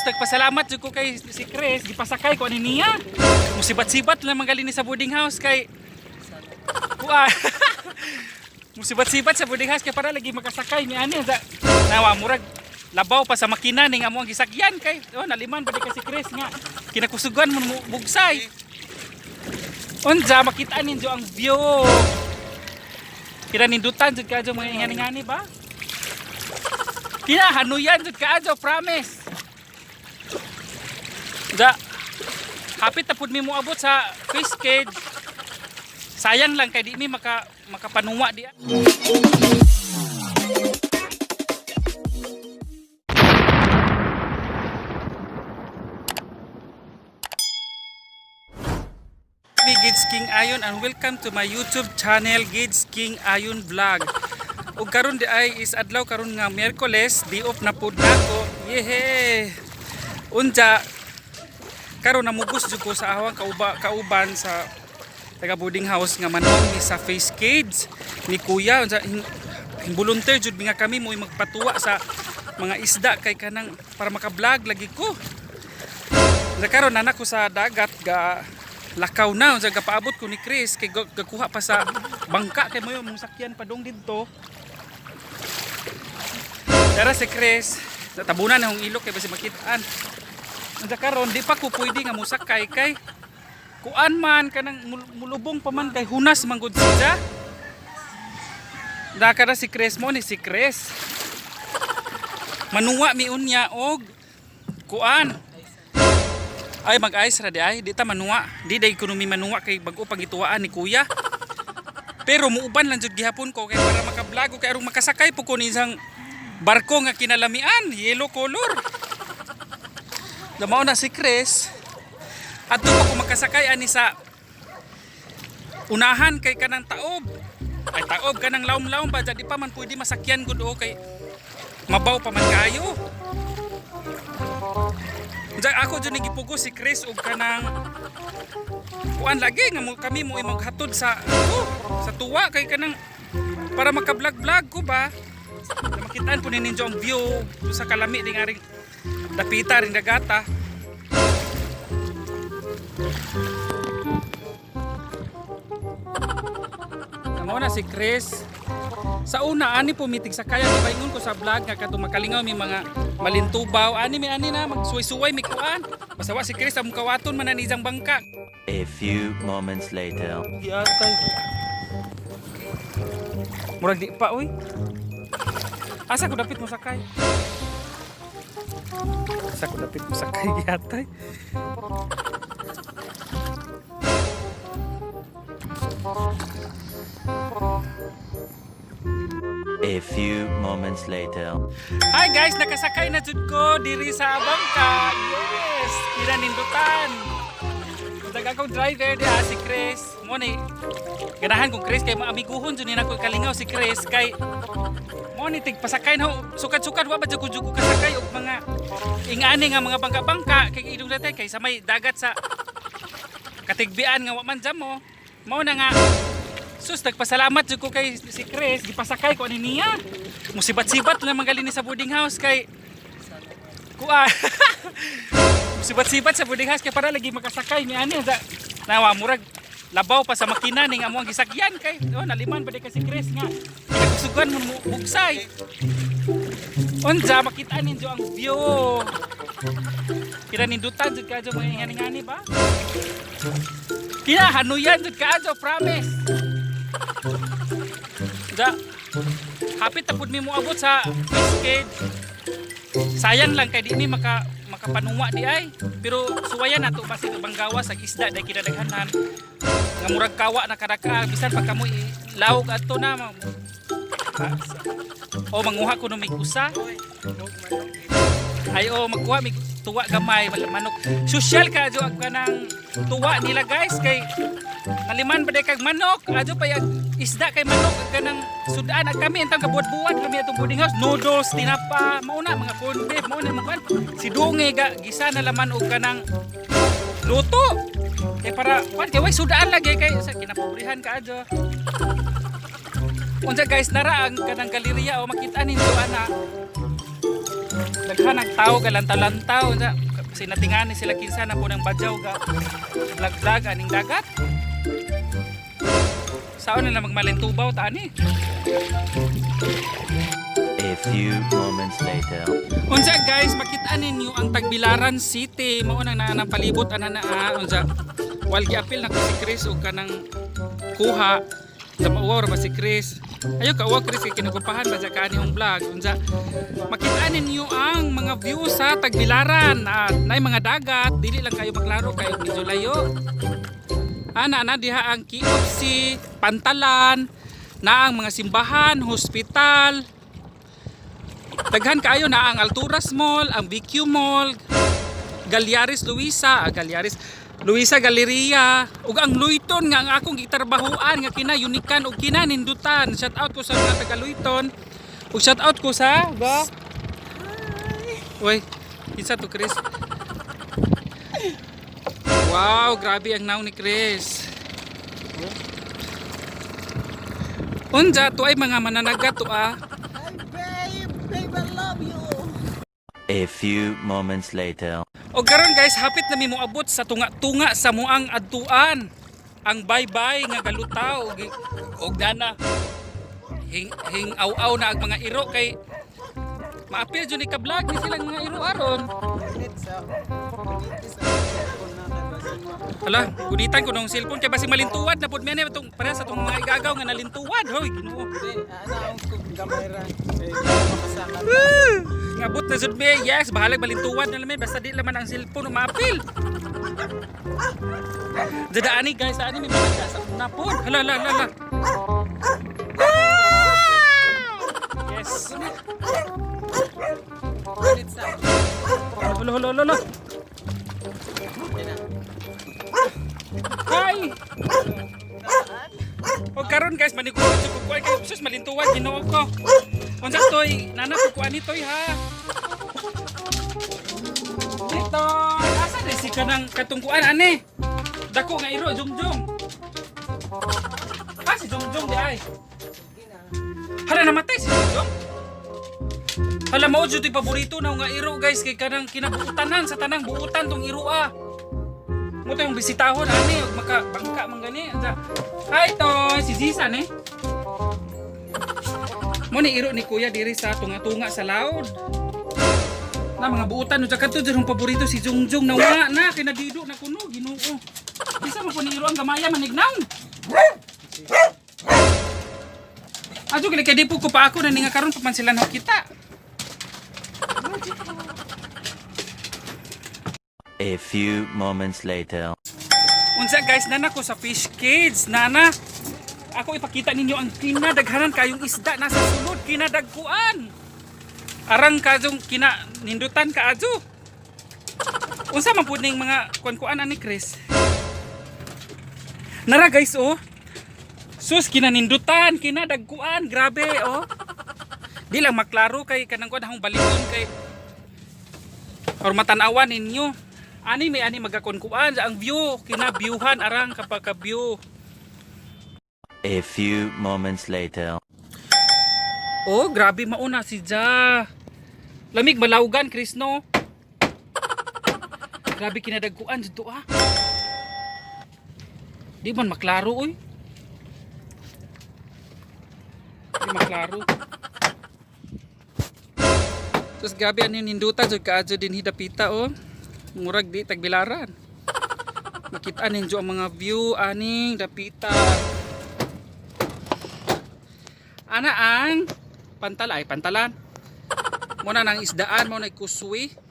nagpasalamat jud ko kay si Chris, gipasakay ko ani niya. Musibat-sibat lang magaling ni sa boarding house kay kuan. Musibat-sibat sa boarding house kay para lagi makasakay ni ani sa nawa murag labaw pa sa makina ning amo ang gisakyan kay naliman ba di ka si Chris nga kinakusugan mo bugsay. Unsa makita ninyo ang view. Kira nindutan jud kadyo mga ingani-ngani ba? Kina hanuyan jud kadyo, promise. Da, hapit na pud mi mo abot sa fish cage. Sayang lang kay di mi makapanuwa di. Gids King Ayon and welcome to my YouTube channel Gids King Ayon Vlog. Ug karon di ay is adlaw karon nga Miyerkules, di off na pud nako. Yehe. Unja karon namugos jud ko sa awang kauban sa taga boarding house nga manong ni sa face cage ni kuya. Unja volunteer jud nga kami mo magpatuwa sa mga isda kay kanang para maka-vlog lagi ko. Unja karon nanak ko sa dagat ga lakaw na unsa gapaabot ko ni Chris kay gakuha pa sa bangka kay mo yung sakyan padong didto. Dara si Chris tabunan na hong ilok kay basi makitaan. Unsa karon di pa ko pwede nga musakay kay kuan man kanang mulubong pa man kay hunas man gud siya. Da kada si Chris mo ni si Chris. Manuwa mi unya og kuan. Ay mag-ice ra di ay di ta manuwa. Di day ekonomi manuwa kay bag-o pagituwaan ni kuya. Pero muuban lang jud gihapon ko kay para maka-vlog kay arong makasakay po ko ni isang barko nga kinalamian, yellow color. Damao na si Chris. Adto pa ko makasakay ani sa unahan kay kanang taob. Ay taob kanang lawom-lawom pa di pa man pwede masakyan gud o kay mabaw pa man kayo. Ako dyan gipugo si Chris ug kanang kuan lagi nga kami mo maghatod sa tuwa kay kanang para maka-vlog ko ba. Makitaan po ninyo ang view sa kalami ding aring dapita ring dagata. Namo na si Chris. Sa una ani po mitig sa kaya paingon ko sa vlog nga kadto makalingaw mi mga malintubaw ani na magsuway-suway mi kuan. Basawa si Chris am kawaton man ani isang bangka. A few moments later. Giatay. Murag di pa oy. Asa ko dapit mo sakay? Asa ko dapit mo sakay giatay. A few moments later. Hi guys, nakasakay na jud ko diri sa bangka. Yes, kira nindutan. Daga akong driver di si Chris. Mo ni ganahan kong Chris kay maamiguhon jud ni nako kalingaw si Chris kay mo ni tig pasakay na sukat-sukat wa ba jud ko kasakay og mga ingani nga mga bangka-bangka kay idong datay kay sa may dagat sa katigbian nga wa man jam mo. Mao na nga sus, nagpasalamat jud ko kay si Chris, gipasakay ko ani niya. Musibat-sibat lang magaling ni sa boarding house kay kuan. Musibat-sibat sa boarding house kay para lagi makasakay ni ani sa nawa murag labaw pa sa makina ning amo ang gisakyan kay naliman ba di ka si Chris nga kinakusugan mo bugsay. Unsa makita ninyo ang view. Kira nindutan jud kadyo mga ingani-ngani ba? Kina hanuyan jud kadyo, promise. Da, hapit na pud mi mo abot sa fish cage. Sayang lang kay di mi makapanuwa di ay. Pero suwayan nato basi banggawa sa isda dahil kinadaghanan. Nga murag kawa na kadaka bisan pag kamo ilawog adto na. O manguha ko no mig usa. Ay magkuha mig tuwa gamay manok. Social ka adyo ag kanang tuwa nila guys kay naliman ba kag manok adyo pa yung isda kay manok kanang sudaan ag kami entang kabuat-buat kami atong boarding house noodles tinapa mauna mga corned beef mauna mga si dungi gisa na laman og kanang luto kay para kay way sudaan lagi kay sa kinapobrihan ka adyo. Unsa guys nara ang kanang galeriya o makita ninyo ana Daghan ang tao galantaw-lantaw unsa sinatingan ni sila kinsa na po ng badyaw ga laglag aning dagat. Saan na magmalintubaw ta ani? A few moments later. Unsa guys, makita ninyo ang Tagbilaran City mao nang naanang palibot ana na unsa. Wal giapil na ko si Chris og kanang kuha sa mauwaw ra ba si Chris. Ayo ka Chris kay kinukupahan ba sa kaniyong vlog unsa. Makita ninyo ang mga view sa Tagbilaran at nay mga dagat, dili lang kayo maglaro kayo medyo layo. Ana diha ang KFC, Pantalan, na ang mga simbahan, hospital. Daghan kaayo na ang Alturas Mall, ang BQ Mall, Galleries Luisa Galleria, ug ang Luyton nga ang akong gitarbahuan nga kina unikan ug kina nindutan. Shout out ko sa mga taga Luyton. Ug shout out ko sa ba? Oy, kinsa to Chris? Wow, grabe ang naw ni Chris. Unja to ay mga mananagat to Hi babe, I love you. A few moments later. O karon guys, hapit na mi moabot sa tunga-tunga sa muang adtuan. Ang bye-bye nga galutaw og dana. Hing aw-aw na ang mga iro kay maapil jud ni ka vlog ni silang mga iro aron. Hala, gunitan ko ng cellphone kay basi malintuwad na pud mi ani itong para sa tong mga igagaw nga nalintuwad hoy Ginoo. Ngabot na jud mi, yes, bahalag malintuwad na lamin basta di laman ang cellphone maapil. Dadaani guys, ani mi mga sa una po. Hala. Yes. Hala. Hi. O karon guys, maniguan jud ko kay sus malintuwad Ginoo ko. Unsa toy, nana ko kuan nitoy ha. Dito, asa ni si kanang katungkuan ani? Dako nga iro jungjung. Si jungjung di ay. Hala namatay si jungjung. Hala mao jud paborito na nga iro guys kay kanang kinabuutanan sa tanang buutan tong iro ah. Mo tayong bisitahon ani ug makabangka man gani. Hi toy, si Zisan eh. Mo ni iro ni kuya diri sa tunga-tunga sa laod. Na mga buutan no kadto jud paborito si Jungjung na wa na kinadido na kuno Ginoo. Isa mo po ni iro ang gamaya manignaw. Ato kay di po ko pa ako na ninga karon pa man sila nakita. A few moments later. Unsa guys, nana ko sa fish cage, nana. Ako ipakita ninyo ang kinadaghanan kayong isda nasa sulod, kinadagkuan. Arang kajong kinanindutan ka adyo. Unsa man pud ning mga kuan-kuan ani Chris? Nara guys oh. Sus kinanindutan, kinadagkuan, grabe oh. Di lang maklaro kay kanang kuan hang balikon kay or matanawan ninyo. Ani magkakunkuan sa ang view, kinabiuhan arang kapag ka-view. A few moments later. Oh, grabe mauna si Ja. Lamig malawgan, Chris, no? Grabe kinadagkuan dito ah. Di man maklaro oy. Di maklaro. Terus grabe ani nindutan jud kaadyo din hidapita oh. Murag di Tagbilaran. Makita ninyo ang mga view aning dapita. Ana ang pantalan. Muna nang isdaan mo na kuswi.